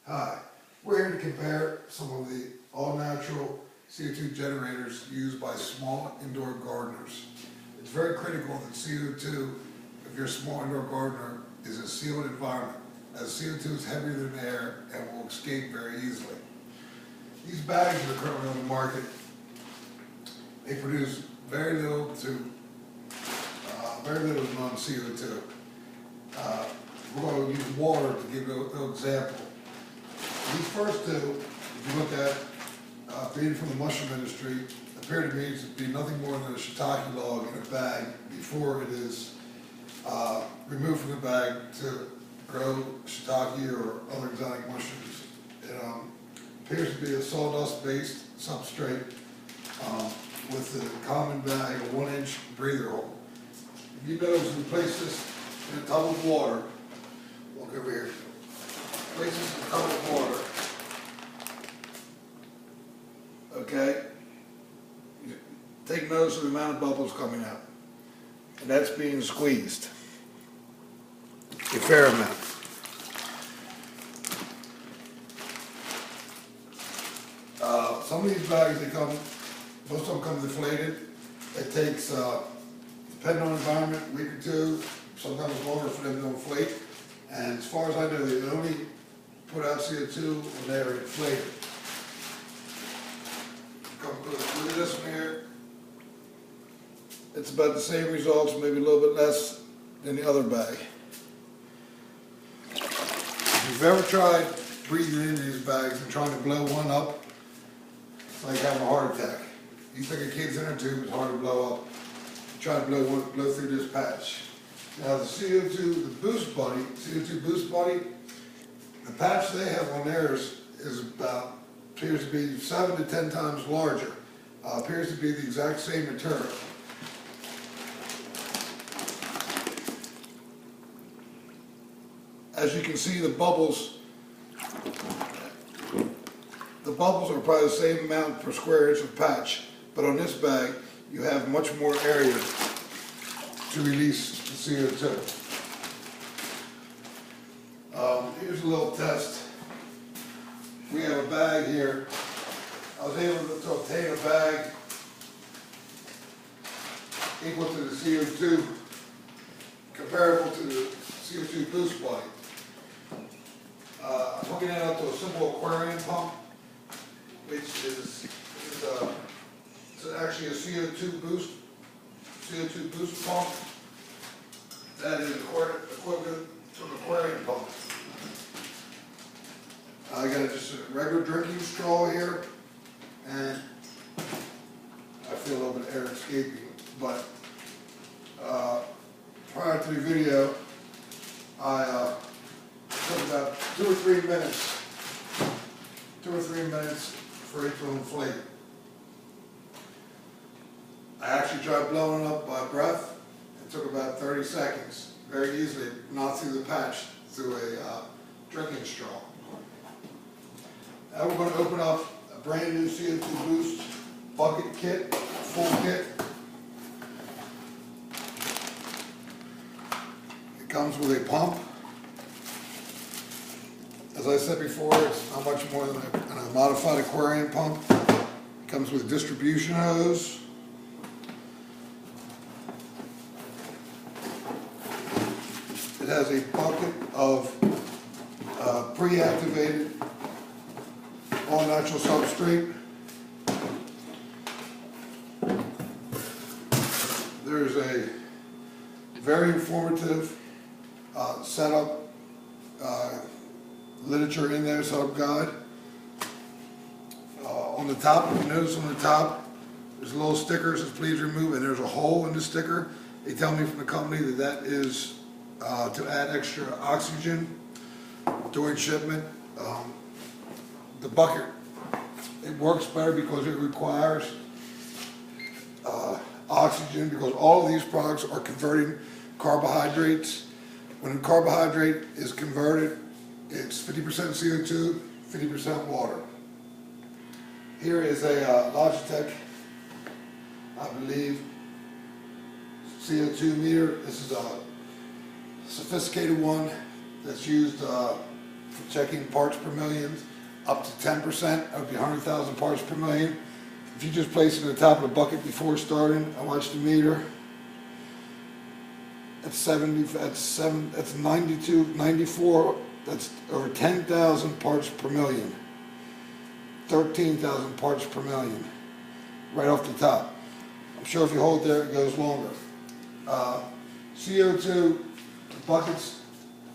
Hi, we're here to compare some of the all-natural CO2 generators used by small indoor gardeners. It's very critical that CO2, if you're a small indoor gardener, is a sealed environment, as CO2 is heavier than air and will escape very easily. These bags that are currently on the market, they produce very little to non-CO2. We're going to use water to give you an example. These first two, if you look at, created from the mushroom industry, appear to me to be nothing more than a shiitake log in a bag before it is removed from the bag to grow shiitake or other exotic mushrooms. It appears to be a sawdust-based substrate with the common bag, a 1-inch breather hole. If you notice, we place this in a tub of water. Walk over here. Place this in a tub of water. Okay? Take notice of the amount of bubbles coming out. And that's being squeezed. A fair amount. Some of these bags, most of them come deflated. It takes, depending on the environment, a week or two, sometimes longer for them to inflate. And as far as I know, they only put out CO2 when they are inflated. Look at this one here. It's about the same results, maybe a little bit less than the other bag. If you've ever tried breathing into these bags and trying to blow one up, it's like having a heart attack. You think a kid's inner tube is hard to blow up. You try to blow through this patch. Now the CO2 Boost Buddy, the patch they have on theirs is appears to be 7 to 10 times larger. Appears to be the exact same material. As you can see, the bubbles are probably the same amount per square inch of patch, but on this bag you have much more area to release the CO2. Here's a little test. We have a bag here. I was able to obtain a bag equal to the CO2, comparable to the CO2 Boost Buddy. I'm hooking it up to a simple aquarium pump, which is actually a CO2 Boost pump that is equivalent to an aquarium pump. I got just a regular drinking straw here, and I feel a little bit of air escaping, but prior to the video, I took about 2 or 3 minutes for it to inflate. I actually tried blowing up by breath. It took about 30 seconds, very easily, not through the patch, through a drinking straw. Now we're going to open up a brand new CO2 Boost bucket kit, full kit. It comes with a pump. As I said before, it's not much more than a modified aquarium pump. It comes with a distribution hose. It has a bucket of pre-activated all-natural substrate. There's a very informative setup literature in there, setup guide. On the top, if you notice on the top, there's a little sticker that says please remove, and there's a hole in the sticker. They tell me from the company that is to add extra oxygen during shipment. The bucket, it works better because it requires oxygen, because all of these products are converting carbohydrates. When a carbohydrate is converted, it's 50% CO2, 50% water. Here is a Logitech, I believe, CO2 meter. This is a sophisticated one that's used for checking parts per million, up to 10%, that would be 100,000 parts per million. If you just place it in the top of the bucket before starting, I watched the meter. That's 92, 94, that's over 10,000 parts per million. 13,000 parts per million, right off the top. I'm sure if you hold there, it goes longer. CO2 buckets,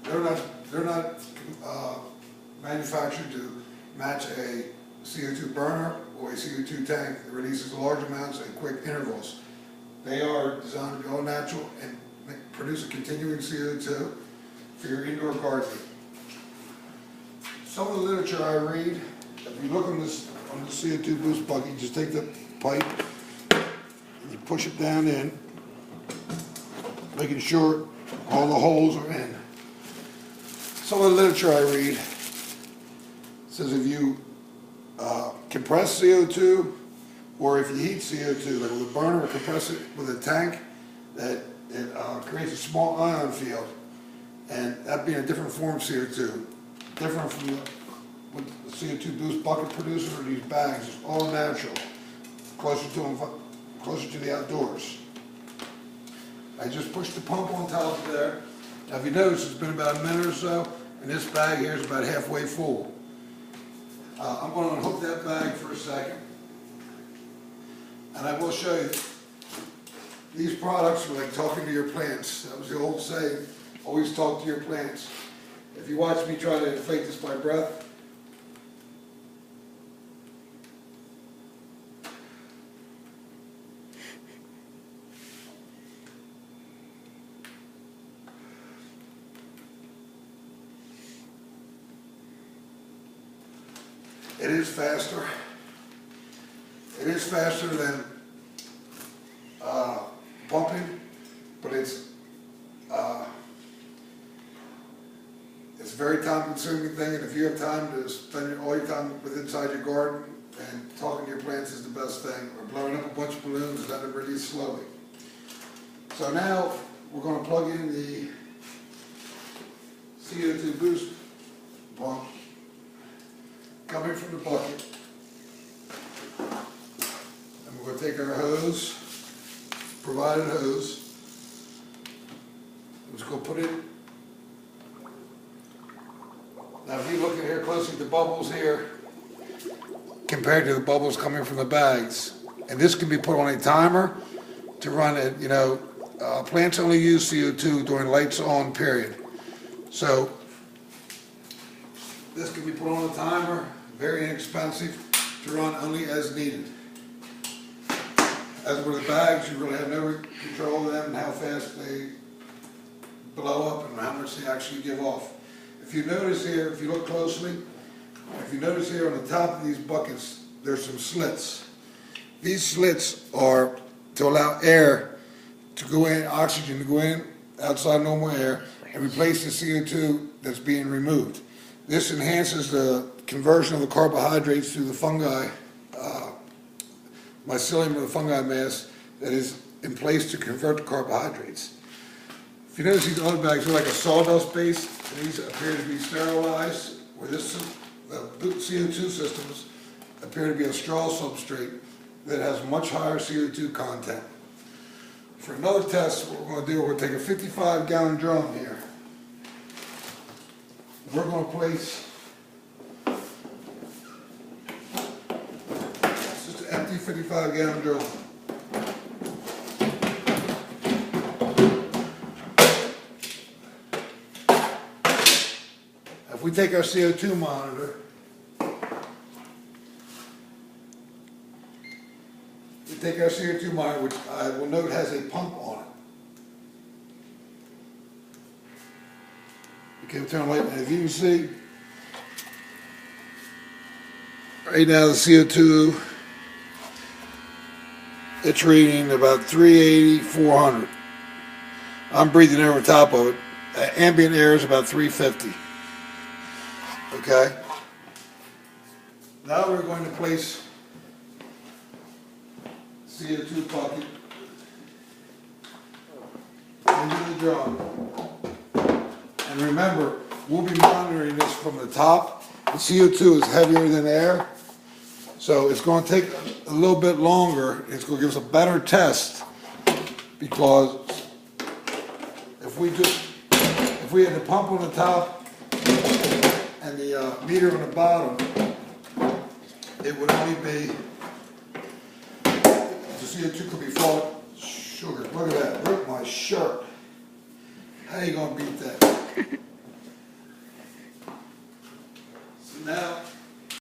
they're not manufactured to match a CO2 burner or a CO2 tank that releases large amounts at quick intervals. They are designed to go natural and produce a continuing CO2 for your indoor gardening. Some of the literature I read, if you look on the CO2Boost bucket, you just take the pipe and you push it down in, making sure all the holes are in. Some of the literature I read says if you compress CO2 or if you heat CO2, like with a burner or compress it with a tank, that it creates a small ion field, and that being a different form of CO2, different from what the CO2Boost bucket produces or these bags. It's all natural, closer to the outdoors. I just pushed the pump on top of there. Now if you notice, it's been about a minute or so, and this bag here is about halfway full. I'm going to unhook that bag for a second, and I will show you. These products are like talking to your plants. That was the old saying, always talk to your plants. If you watch me try to inflate this by breath, it is faster. It is faster than pumping, but it's a very time-consuming thing, and if you have time to spend all your time inside your garden, and talking to your plants is the best thing, or blowing up a bunch of balloons and letting it release slowly. So now we're going to plug in the CO2Boost pump coming from the bucket, and we're going to take our hose, provided hose, I'm just going to put it. Now if you look at here closely at the bubbles here, compared to the bubbles coming from the bags, and this can be put on a timer to run it, plants only use CO2 during lights on period. So this can be put on a timer, very inexpensive, to run only as needed. As with the bags, you really have no control of them and how fast they blow up and how much they actually give off. If you notice here, if you look closely, if you notice here on the top of these buckets, there's some slits. These slits are to allow air to go in, oxygen to go in, outside normal air, and replace the CO2 that's being removed. This enhances the conversion of the carbohydrates through the fungi, mycelium or the fungi mass that is in place to convert the carbohydrates. If you notice, these other bags are like a sawdust base, and these appear to be sterilized, where the CO2 systems appear to be a straw substrate that has much higher CO2 content. For another test, what we're going to do, we're going to take a 55-gallon drum here. We're going to place just an empty 55-gallon drum. If we take our CO2 monitor, which I will note has a pump on it. Okay, we'll turn the light, and if you can see, right now the CO2, it's reading about 380, 400. I'm breathing over top of it. Ambient air is about 350. Okay? Now we're going to place CO2 bucket into the drum. And remember, we'll be monitoring this from the top. The CO2 is heavier than air, so it's going to take a little bit longer. It's going to give us a better test, because if we had the pump on the top and the meter on the bottom, it would only be, the CO2 could be falling. Sugar, look at that, rip my shirt. How you gonna beat that?